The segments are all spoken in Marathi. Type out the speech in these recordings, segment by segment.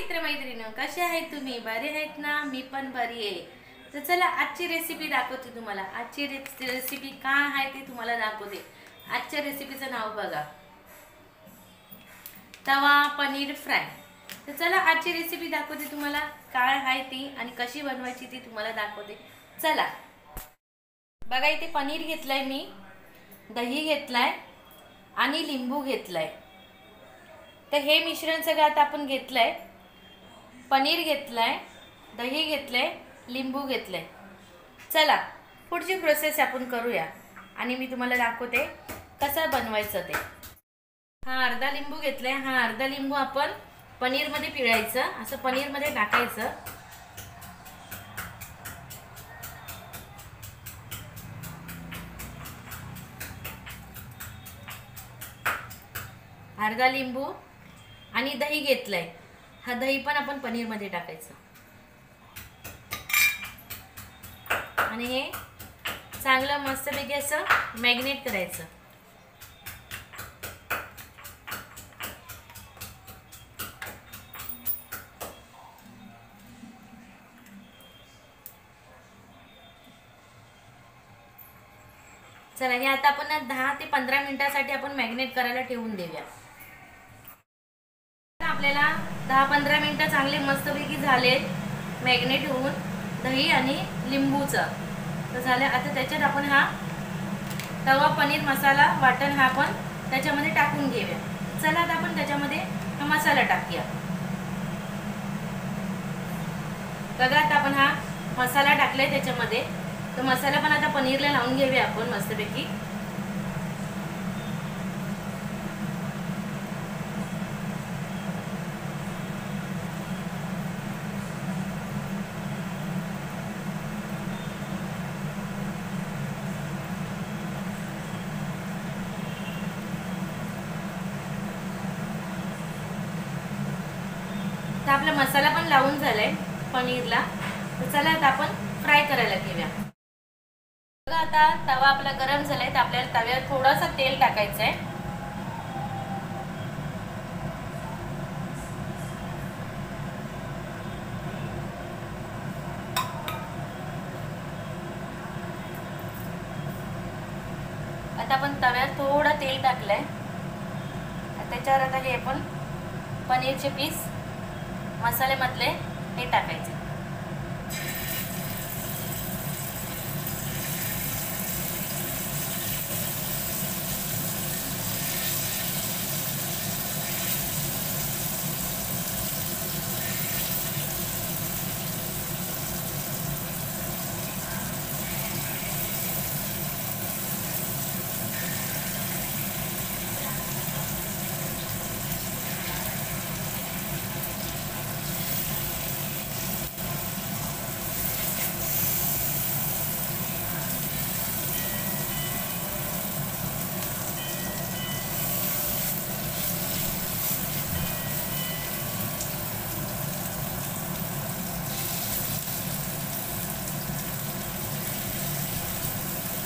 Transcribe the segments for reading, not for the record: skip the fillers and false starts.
मित्रमैत्रिणी, कसे आहेत तुम्ही? बरे आहेत ना? मी पण बरी आहे. तर चला आजची रेसिपी दाखवते तुम्हाला. आजची रेसिपी काय आहे ते तुम्हाला दाखवते. आजच्या रेसिपीचं नाव बघा, तवा पनीर फ्राय. तर चला आजची रेसिपी दाखवते तुम्हाला, काय आहे ती आणि कशी बनवायची ती तुम्हाला दाखवते. चला बघा, इथे पनीर घेतलंय मी, दही घेतलाय आणि लिंबू घेतलाय. तर हे मिश्रण सगळं आता आपण घेतलंय. पनीर घेतलंय, दही घेतलंय, लिंबू घेतलंय. चला पुढची प्रोसेस आपण करूया आणि मी तुम्हाला दाखवते कसं बनवायचं ते. हा अर्धा लिंबू घेतलाय. हा अर्धा लिंबू आपण पनीरमध्ये पिळायचं, असं पनीरमध्ये टाकायचं. अर्धा लिंबू आणि दही घेतलंय. हा दही पण आपण पनीरमध्ये टाकायचं आणि हे चांगलं मस्तपैकी असं मॅग्नेट करायचं. चला हे आता आपण 10 ते 15 मिनिटांसाठी आपण मॅग्नेट करायला ठेवून देऊया. आपल्याला 10-15 मिनिटं चांगले मस्तपैकी झाले मॅग्नेट होऊन दही आणि लिंबूचं. तर झालं. आता त्याच्यात आपण हा तवा पनीर मसाला वाटण हा आपण त्याच्यामध्ये टाकून घेऊया. चला आता आपण त्याच्यामध्ये हा मसाला टाकूया. बघा आता आपण हा मसाला टाकलाय त्याच्यामध्ये. तो मसाला पण आता पनीरला लावून घेऊया आपण मस्तपैकी. तर आपला मसाला पण लावून झालाय पनीरला. तर चला आता आपण फ्राय करायला घेऊया. बघा आता तवा आपला गरम झालाय. तर आपल्याला तव्यावर थोडंसं तेल टाकायचं आहे. आता आपण तव्यात थोडं तेल टाकलंय. त्याच्यावर आता हे आपण पनीरचे पीस मसाल्यामधले हे टाकायचे.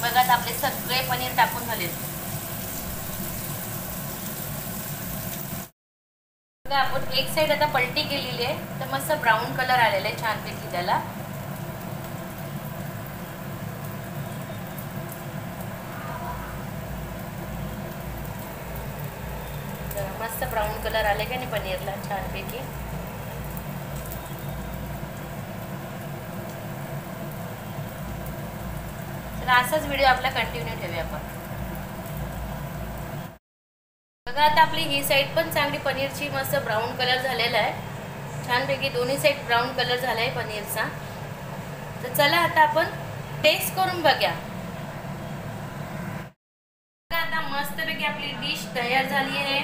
बघा आता आपले सगळे पनीर टाकून झाले. बघा आपण एक साइड आता पलटी केलेली आहे. तर मस्त ब्राऊन कलर आलेला आहे छानपैकी त्याला. मस्त ब्राऊन कलर आले का नाही पनीरला छानपैकी. तर असाच व्हिडिओ आपला कंटिन्यू ठेवूया आपण. बघा आता आपली ही साईड पण चांगली पनीरची मस्त ब्राऊन कलर झालेला आहे छानपैकी. दोन्ही साईड ब्राऊन कलर झाला आहे पनीरचा. तर चला आता आपण टेस्ट करून बघूया. आता मस्तपैकी आपली डिश तयार झाली आहे.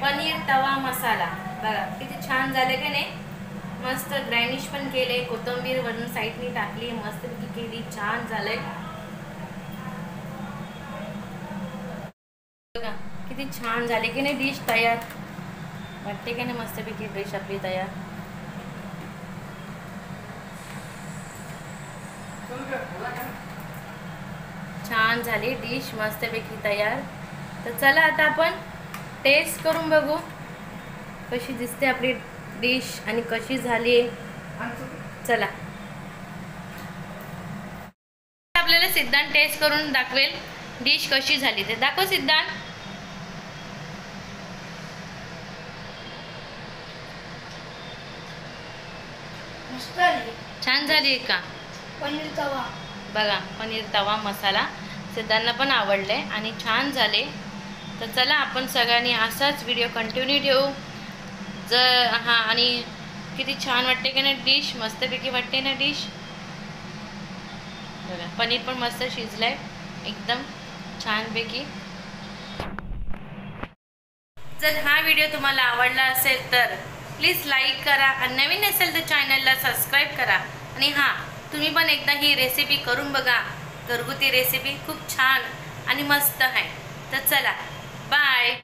पनीर तवा मसाला बघा किती छान झाले का नाही. मस्त गार्निश पण केले, कोथिंबीर वरून साईडनी टाकली, मस्तपैकी केली, छान झालंय. बघा किती छान झाले की नाही डिश तयार. वाटते की नाही मस्तपैकी डिश आपली तयार. छान झाली डिश मस्तपैकी तयार. तर चला आता आपण टेस्ट करून बघू कशी दिसते आपली डिश आणि कशी झाली चला आपल्याला सिद्धांत टेस्ट करून दाखवेल डिश कशी झाली ते. दाखव सिद्धांत. छान झाली का? पनीर तवा बघा, पनीर तवा मसाला सिद्धांना पण आवडले आणि छान झाले. तर चला आपण सगळ्यांनी असाच व्हिडिओ कंटिन्यू ठेवू. आणि किती छान वाटते की नाही डिश, मस्तपैकी वाटते ना डिश. बघा पनीर पण मस्त शिजलंय एकदम छानपैकी. जर हा व्हिडिओ तुम्हाला आवडला असेल तर प्लीज लाईक करा आणि नवीन असेल तर चॅनलला सबस्क्राईब करा. आणि हां, तुम्ही पण एकदा ही रेसिपी करून बघा. घरगुती रेसिपी खूप छान आणि मस्त आहे. तर चला बाय.